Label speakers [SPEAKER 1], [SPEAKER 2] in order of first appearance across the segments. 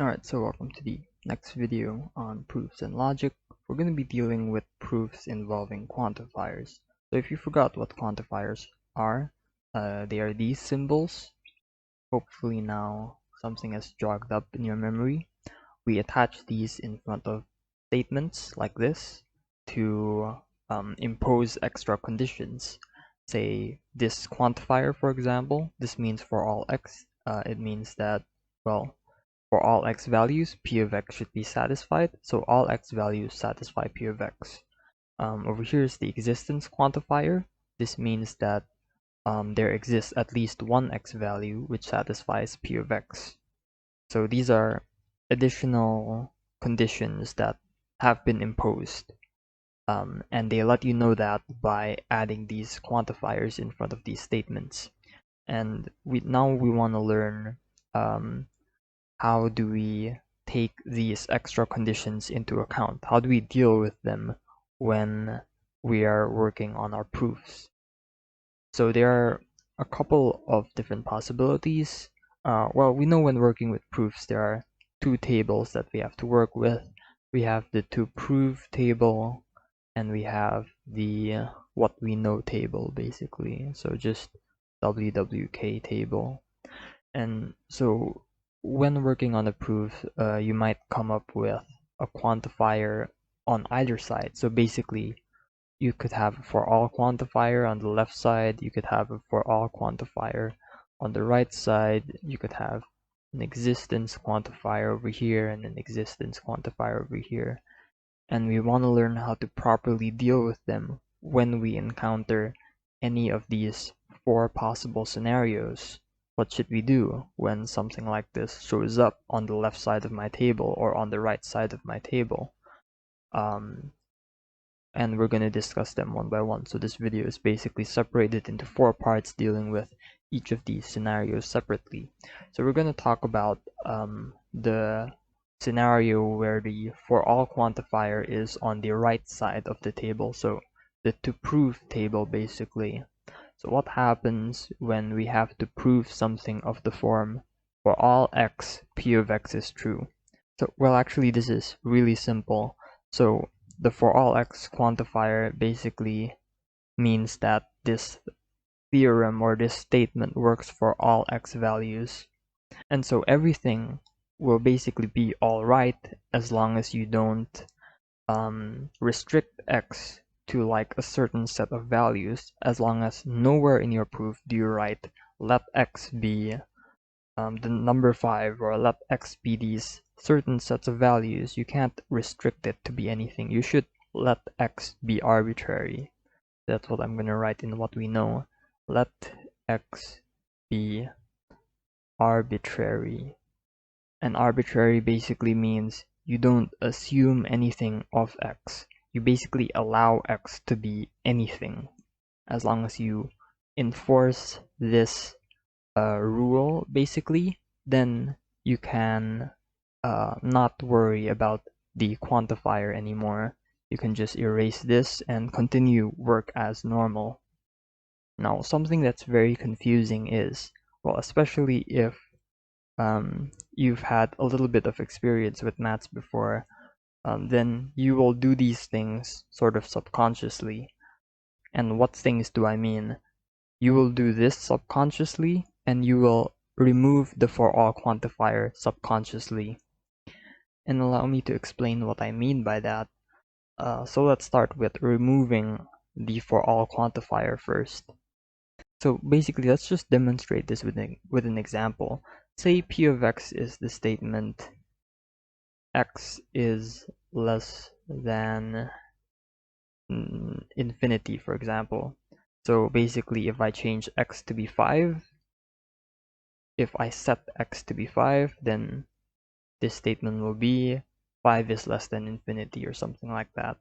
[SPEAKER 1] Alright, so welcome to the next video on proofs and logic. We're going to be dealing with proofs involving quantifiers. So if you forgot what quantifiers are, they are these symbols. Hopefully now something has jogged up in your memory. We attach these in front of statements like this to impose extra conditions. Say this quantifier, for example, this means for all x, it means that, well, for all x values, p of x should be satisfied, so all x values satisfy p of x. Over here is the existence quantifier. This means that there exists at least one x value which satisfies p of x. So these are additional conditions that have been imposed. And they let you know that by adding these quantifiers in front of these statements. And now we want to learn how do we take these extra conditions into account? How do we deal with them when we are working on our proofs? So there are a couple of different possibilities. Well, we know when working with proofs, there are two tables that we have to work with. We have the to prove table, and we have the what we know table, basically. So just WWK table. And so when working on a proof, you might come up with a quantifier on either side. So basically, you could have a for all quantifier on the left side, you could have a for all quantifier on the right side, you could have an existence quantifier over here and an existence quantifier over here. And we want to learn how to properly deal with them when we encounter any of these four possible scenarios. What should we do when something like this shows up on the left side of my table or on the right side of my table? And we're going to discuss them one by one. So this video is basically separated into four parts dealing with each of these scenarios separately. So we're going to talk about the scenario where the for all quantifier is on the right side of the table. So the to prove table, basically. So what happens when we have to prove something of the form for all x, p of x is true? So, well, actually this is really simple. So the for all x quantifier basically means that this theorem or this statement works for all x values. And so everything will basically be alright as long as you don't restrict x to like a certain set of values, as long as nowhere in your proof do you write let x be the number 5 or let x be these certain sets of values. You can't restrict it to be anything. You should let x be arbitrary. That's what I'm going to write in what we know. Let x be arbitrary. And arbitrary basically means you don't assume anything of x. You basically allow x to be anything as long as you enforce this rule, basically, then you can not worry about the quantifier anymore. You can just erase this and continue work as normal. Now, something that's very confusing is, well, especially if you've had a little bit of experience with maths before, then you will do these things sort of subconsciously. And what things do I mean? You will do this subconsciously, and you will remove the for all quantifier subconsciously. And allow me to explain what I mean by that. So let's start with removing the for all quantifier first. So basically, let's just demonstrate this with an example. Say p of x is the statement x is less than infinity, for example. So basically, if I change x to be 5, if I set x to be 5, then this statement will be 5 is less than infinity or something like that.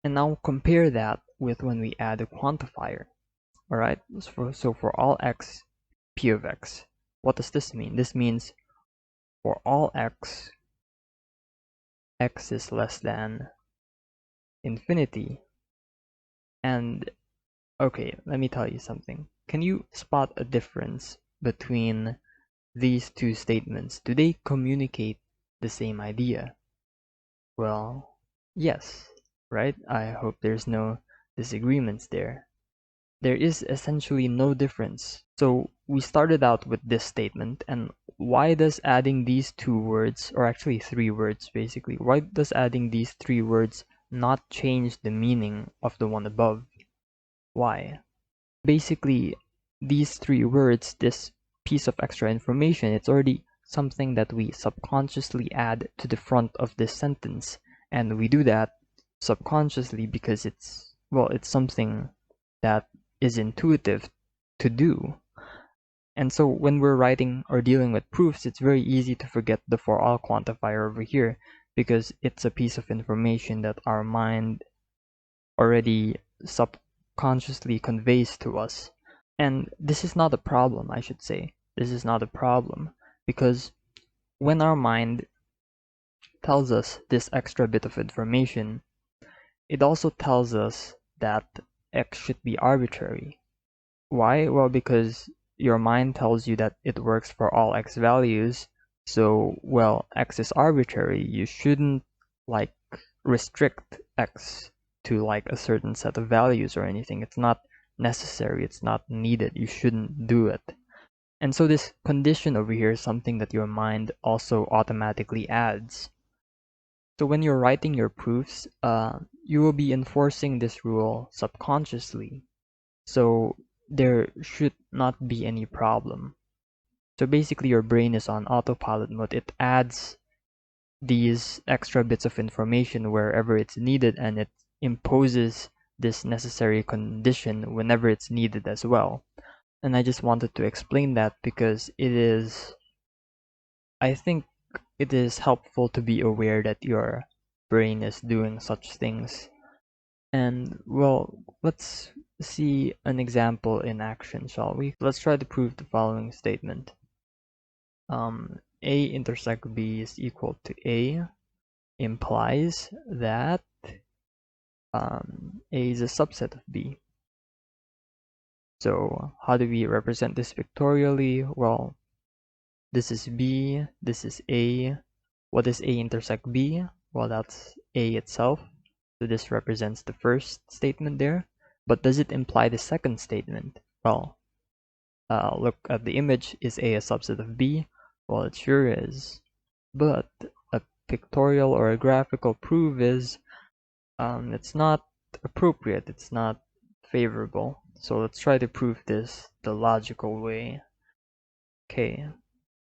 [SPEAKER 1] And now compare that with when we add a quantifier. Alright, so for all x, p of x. What does this mean? This means for all x, x is less than infinity. And okay, let me tell you something. Can you spot a difference between these two statements? Do they communicate the same idea? Well, yes, right? I hope there's no disagreements there. There is essentially no difference. So we started out with this statement, and why does adding these two words, or actually three words basically, why does adding these three words not change the meaning of the one above? Why? Basically, these three words, this piece of extra information, it's already something that we subconsciously add to the front of this sentence. And we do that subconsciously because it's something that is intuitive to do. And so when we're writing or dealing with proofs, it's very easy to forget the for all quantifier over here because it's a piece of information that our mind already subconsciously conveys to us. And this is not a problem, I should say. This is not a problem because when our mind tells us this extra bit of information, it also tells us that x should be arbitrary. Why? Well, because your mind tells you that it works for all x values. So, well, x is arbitrary. You shouldn't like restrict x to like a certain set of values or anything. It's not necessary. It's not needed. You shouldn't do it. And so this condition over here is something that your mind also automatically adds. So when you're writing your proofs, you will be enforcing this rule subconsciously. So there should not be any problem. So basically your brain is on autopilot mode. It adds these extra bits of information wherever it's needed, and it imposes this necessary condition whenever it's needed as well. And I just wanted to explain that because I think it is helpful to be aware that your brain is doing such things. And well, let's see an example in action, shall we? Let's try to prove the following statement. A intersect B is equal to A implies that A is a subset of B. So how do we represent this pictorially? Well, this is B, this is A. What is A intersect B? Well, that's A itself. So this represents the first statement there. But does it imply the second statement? Well, look at the image. Is A subset of B? Well, it sure is. But a pictorial or a graphical proof is it's not appropriate. It's not favorable. So let's try to prove this the logical way. Okay,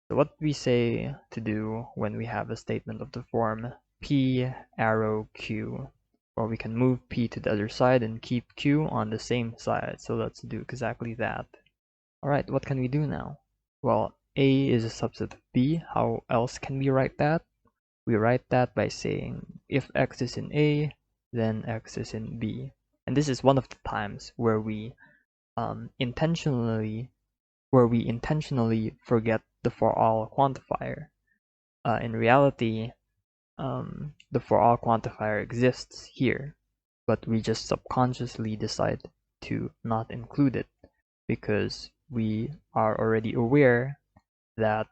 [SPEAKER 1] so what we say to do when we have a statement of the form P arrow Q. Well, we can move P to the other side and keep Q on the same side. So let's do exactly that. Alright, what can we do now? Well, A is a subset of B. How else can we write that? We write that by saying if X is in A, then X is in B. And this is one of the times where we intentionally forget the for all quantifier. In reality, the for all quantifier exists here, but we just subconsciously decide to not include it because we are already aware that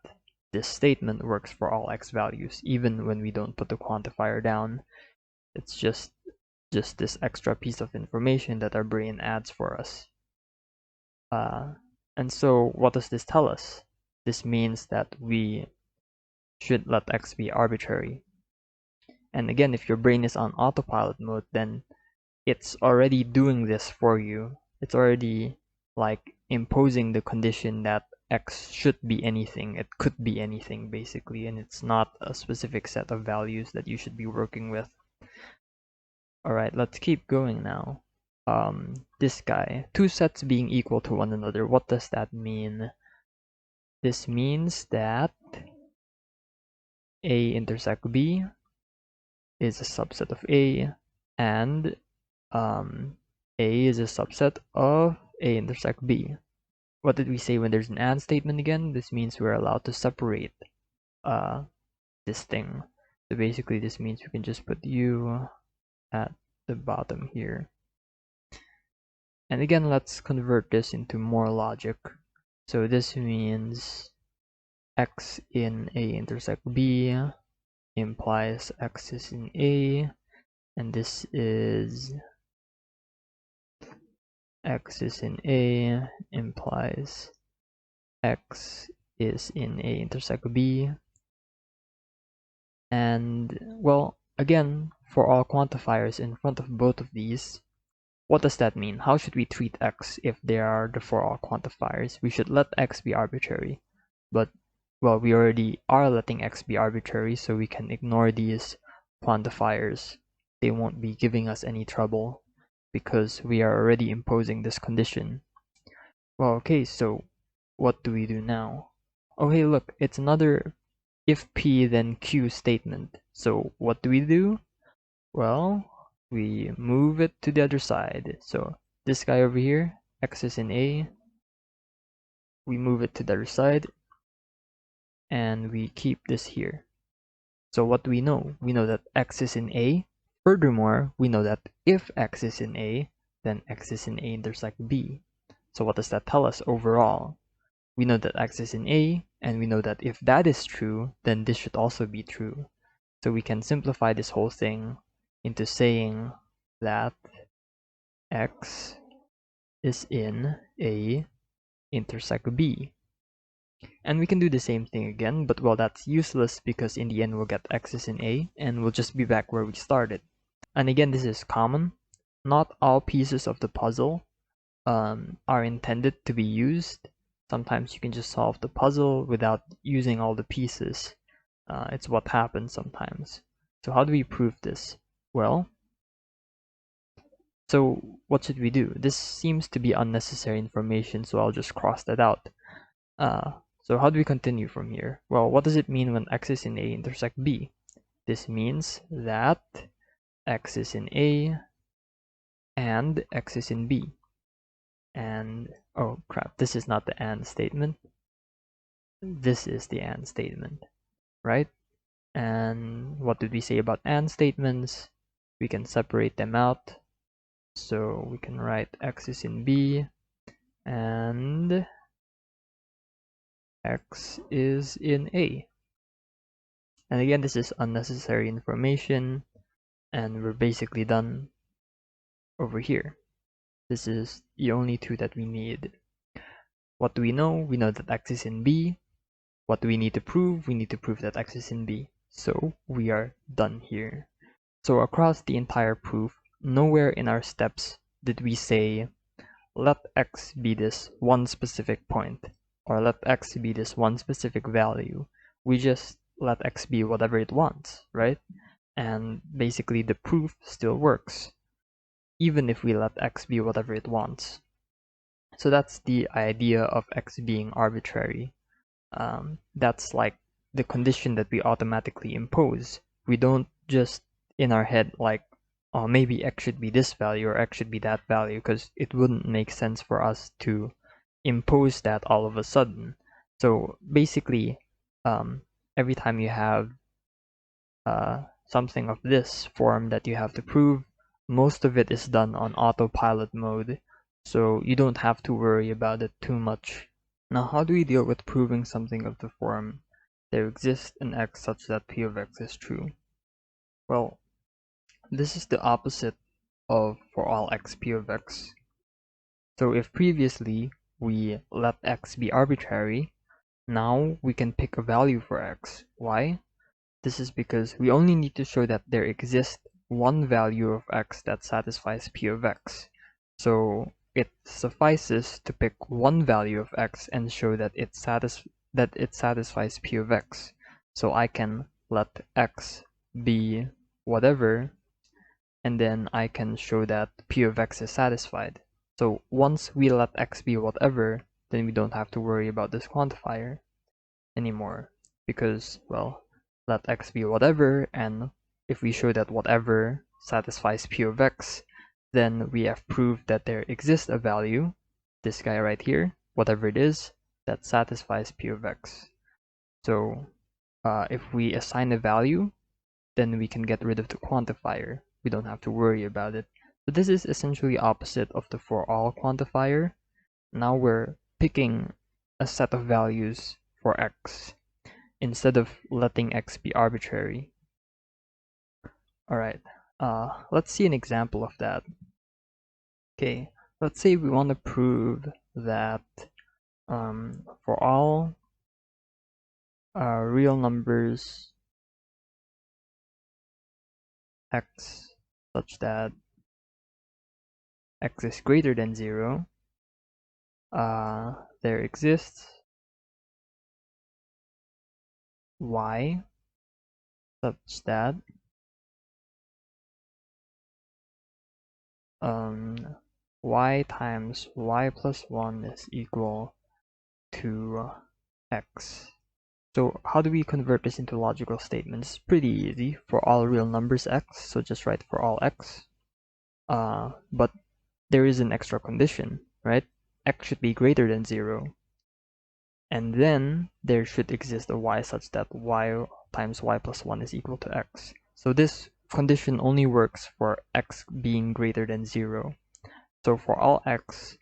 [SPEAKER 1] this statement works for all x values, even when we don't put the quantifier down. It's just this extra piece of information that our brain adds for us. And so what does this tell us? This means that we should let x be arbitrary. And again, if your brain is on autopilot mode, then it's already doing this for you. It's already like imposing the condition that x should be anything. It could be anything basically, and it's not a specific set of values that you should be working with. Alright, let's keep going now. This guy, two sets being equal to one another, what does that mean? This means that A intersect B is a subset of A, and A is a subset of A intersect B. What did we say when there's an AND statement again? This means we're allowed to separate this thing. So basically this means we can just put U at the bottom here. And again, let's convert this into more logic. So this means X in A intersect B implies x is in A, and this is x is in A implies x is in A intersect B. And well, again, for all quantifiers in front of both of these, what does that mean? How should we treat x if they are the for all quantifiers? We should let x be arbitrary, but well, we already are letting x be arbitrary, so we can ignore these quantifiers. They won't be giving us any trouble because we are already imposing this condition. Well, okay, so what do we do now? Oh, hey, look, it's another if P then Q statement. So what do we do? Well, we move it to the other side. So this guy over here, x is in A, we move it to the other side, and we keep this here. So what do we know? We know that x is in A. Furthermore, we know that if x is in A, then x is in A intersect B. So what does that tell us overall? We know that x is in A, and we know that if that is true, then this should also be true. So we can simplify this whole thing into saying that x is in A intersect B. And we can do the same thing again, but well, that's useless because in the end we'll get x is in A, and we'll just be back where we started. And again, this is common. Not all pieces of the puzzle are intended to be used. Sometimes you can just solve the puzzle without using all the pieces. It's what happens sometimes. So how do we prove this? Well, so what should we do? This seems to be unnecessary information, so I'll just cross that out. So how do we continue from here? Well, what does it mean when x is in A intersect B? This means that x is in A and x is in B. And, oh crap, this is not the AND statement. This is the AND statement, right? And what did we say about AND statements? We can separate them out. So we can write x is in B and x is in A. And again, this is unnecessary information, and we're basically done over here. This is the only two that we need. What do we know? We know that x is in B. What do we need to prove? We need to prove that x is in B. So we are done here. So across the entire proof, nowhere in our steps did we say, let x be this one specific point, or let x be this one specific value. We just let x be whatever it wants, right? And basically the proof still works, even if we let x be whatever it wants. So that's the idea of x being arbitrary. That's like the condition that we automatically impose. We don't just in our head like, oh, maybe x should be this value or x should be that value, because it wouldn't make sense for us to impose that all of a sudden. So basically, every time you have something of this form that you have to prove, most of it is done on autopilot mode, so you don't have to worry about it too much. Now, how do we deal with proving something of the form, there exists an x such that p of x is true? Well, this is the opposite of for all x p of x. So if previously we let x be arbitrary, now we can pick a value for x. Why? This is because we only need to show that there exists one value of x that satisfies p of x. So it suffices to pick one value of x and show that it satisfies p of x. So I can let x be whatever, and then I can show that p of x is satisfied. So once we let x be whatever, then we don't have to worry about this quantifier anymore, because, well, let x be whatever, and if we show that whatever satisfies p of x, then we have proved that there exists a value, this guy right here, whatever it is, that satisfies p of x. So if we assign a value, then we can get rid of the quantifier. We don't have to worry about it. So this is essentially opposite of the for all quantifier. Now we're picking a set of values for x instead of letting x be arbitrary. All right, let's see an example of that. Okay, let's say we want to prove that for all real numbers x such that x is greater than 0, there exists y such that y times y plus 1 is equal to x. So how do we convert this into logical statements? It's pretty easy. For all real numbers x, so just write for all x. But there is an extra condition, right? X should be greater than 0. And then there should exist a y such that y times y plus 1 is equal to x. So this condition only works for x being greater than 0. So for all x,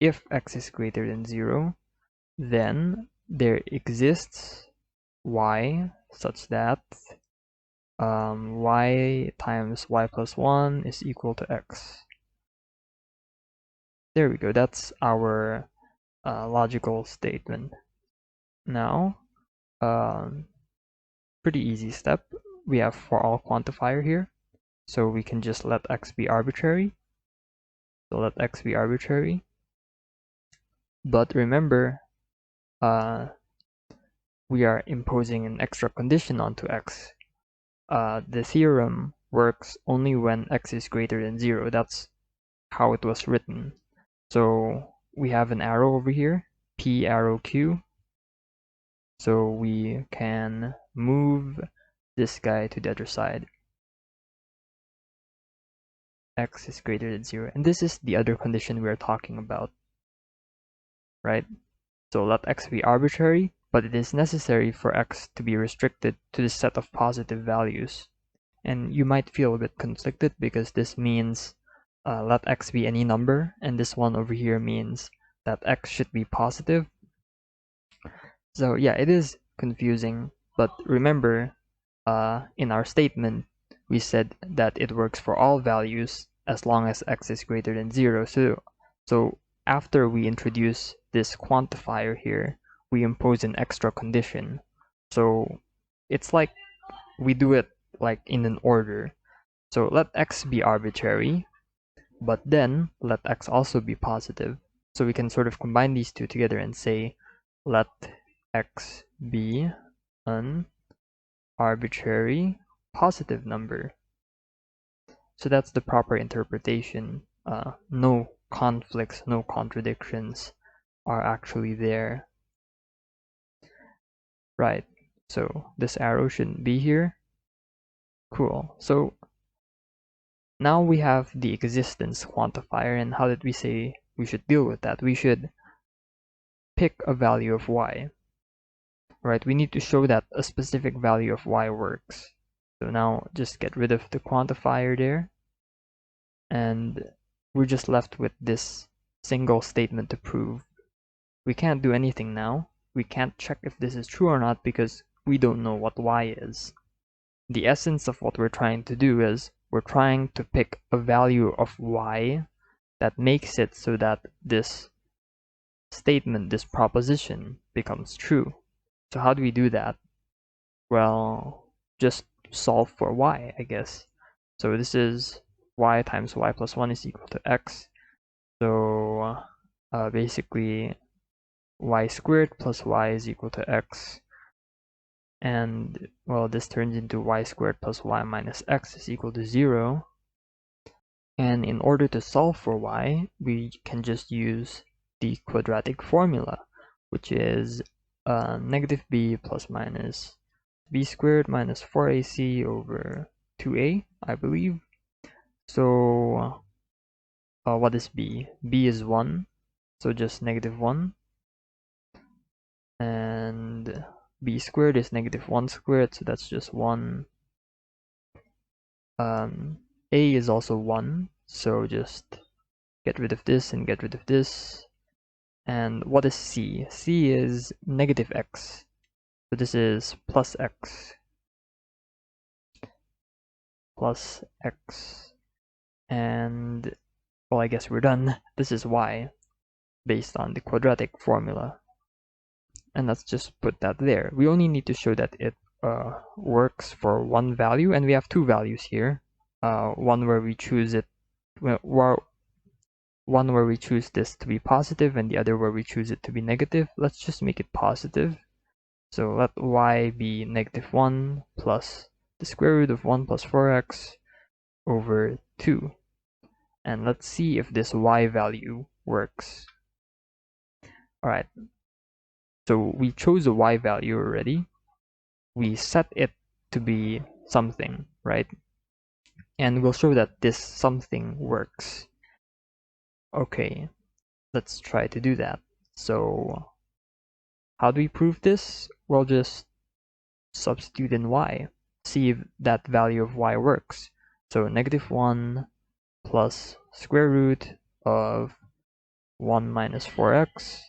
[SPEAKER 1] if x is greater than 0, then there exists y such that y times y plus 1 is equal to x. There we go, that's our logical statement. Now, pretty easy step. We have for all quantifier here, so we can just let x be arbitrary. So let x be arbitrary. But remember, we are imposing an extra condition onto x. The theorem works only when x is greater than 0. That's how it was written. So we have an arrow over here, p arrow q. So we can move this guy to the other side. X is greater than 0. And this is the other condition we are talking about, right? So let x be arbitrary, but it is necessary for x to be restricted to the set of positive values. And you might feel a bit conflicted because this means let x be any number, and this one over here means that x should be positive. So yeah, it is confusing, but remember, in our statement, we said that it works for all values as long as x is greater than 0. So after we introduce this quantifier here, we impose an extra condition. So it's like we do it like in an order. So let x be arbitrary, but then let x also be positive. So we can sort of combine these two together and say let x be an arbitrary positive number. So that's the proper interpretation. No conflicts, no contradictions are actually there. Right, so this arrow shouldn't be here. Cool, so now we have the existence quantifier, and how did we say we should deal with that? We should pick a value of y. Right, we need to show that a specific value of y works. So now just get rid of the quantifier there, and we're just left with this single statement to prove. We can't do anything now. We can't check if this is true or not because we don't know what y is. The essence of what we're trying to do is we're trying to pick a value of y that makes it so that this statement, this proposition, becomes true. So how do we do that? Well, just solve for y, I guess. So this is y times y plus 1 is equal to x. So basically y squared plus y is equal to x. And well, this turns into y squared plus y minus x is equal to 0. And in order to solve for y, we can just use the quadratic formula, which is negative b plus minus b squared minus 4ac over 2a, I believe. So what is b? B is 1, so just negative 1. And b squared is negative 1 squared, so that's just 1. A is also 1, so just get rid of this and get rid of this. And what is c? C is negative x, so this is plus x. plus x, and well, I guess we're done. This is y based on the quadratic formula, and let's just put that there. We only need to show that it works for one value, and we have two values here. One where we choose it, one where we choose this to be positive, and the other where we choose it to be negative. Let's just make it positive. So let y be -1 plus the square root of 1 plus 4x over 2. And let's see if this y value works. Alright, so we chose a y value already. We set it to be something, right? And we'll show that this something works. Okay, let's try to do that. So how do we prove this? We'll just substitute in y, see if that value of y works. So -1 plus square root of 1 minus 4x,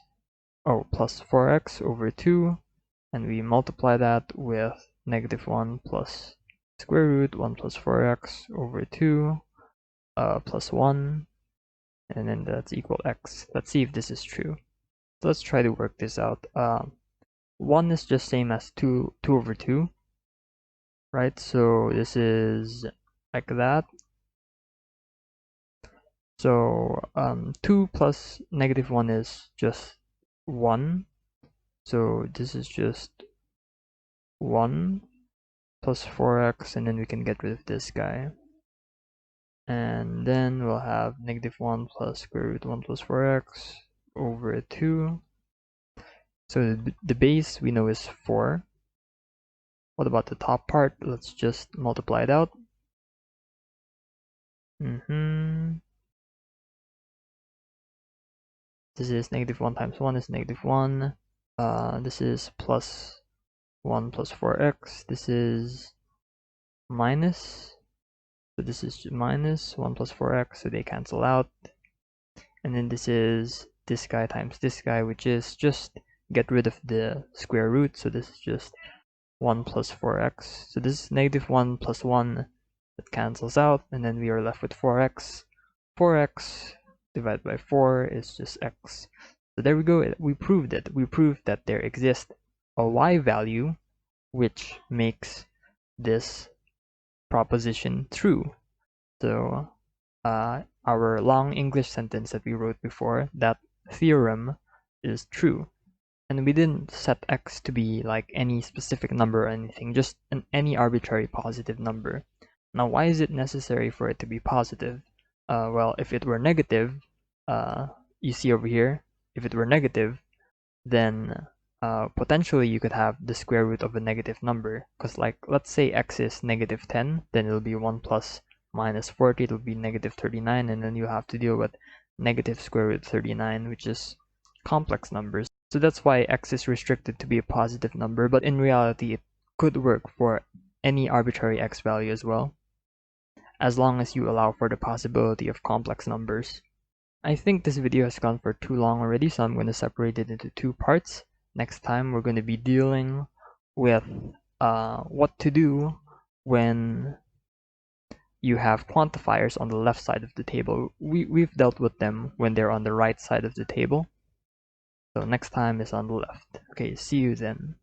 [SPEAKER 1] plus 4x over 2, and we multiply that with -1 plus square root 1 plus 4x over 2 plus 1, and then that's equal x. Let's see if this is true. So let's try to work this out. 1 is just same as 2 over 2, right? So this is like that. So 2 plus -1 is just 1. So this is just 1 plus 4x, and then we can get rid of this guy. And then we'll have -1 plus square root 1 plus 4x over 2. So the base we know is 4. What about the top part? Let's just multiply it out. This is -1 times 1 is -1. This is plus 1 plus 4x. This is minus. So this is minus 1 plus 4x, so they cancel out. And then this is this guy times this guy, which is just get rid of the square root. So this is just 1 plus 4x. So this is -1 plus 1 that cancels out, and then we are left with 4x. 4x divided by 4 is just x. So there we go. We proved it. We proved that there exists a y value which makes this proposition true. So our long English sentence that we wrote before, that theorem is true. And we didn't set x to be like any specific number or anything, just any arbitrary positive number. Now, why is it necessary for it to be positive? Well, if it were negative, you see over here, if it were negative, then potentially you could have the square root of a negative number. Because like, let's say x is -10, then it'll be 1 plus minus 40, it'll be -39, and then you have to deal with negative square root 39, which is complex numbers. So that's why x is restricted to be a positive number, but in reality it could work for any arbitrary x value as well, as long as you allow for the possibility of complex numbers. I think this video has gone for too long already, so I'm going to separate it into two parts. Next time we're going to be dealing with what to do when you have quantifiers on the left side of the table. We've dealt with them when they're on the right side of the table. So next time is on the left. Okay, see you then.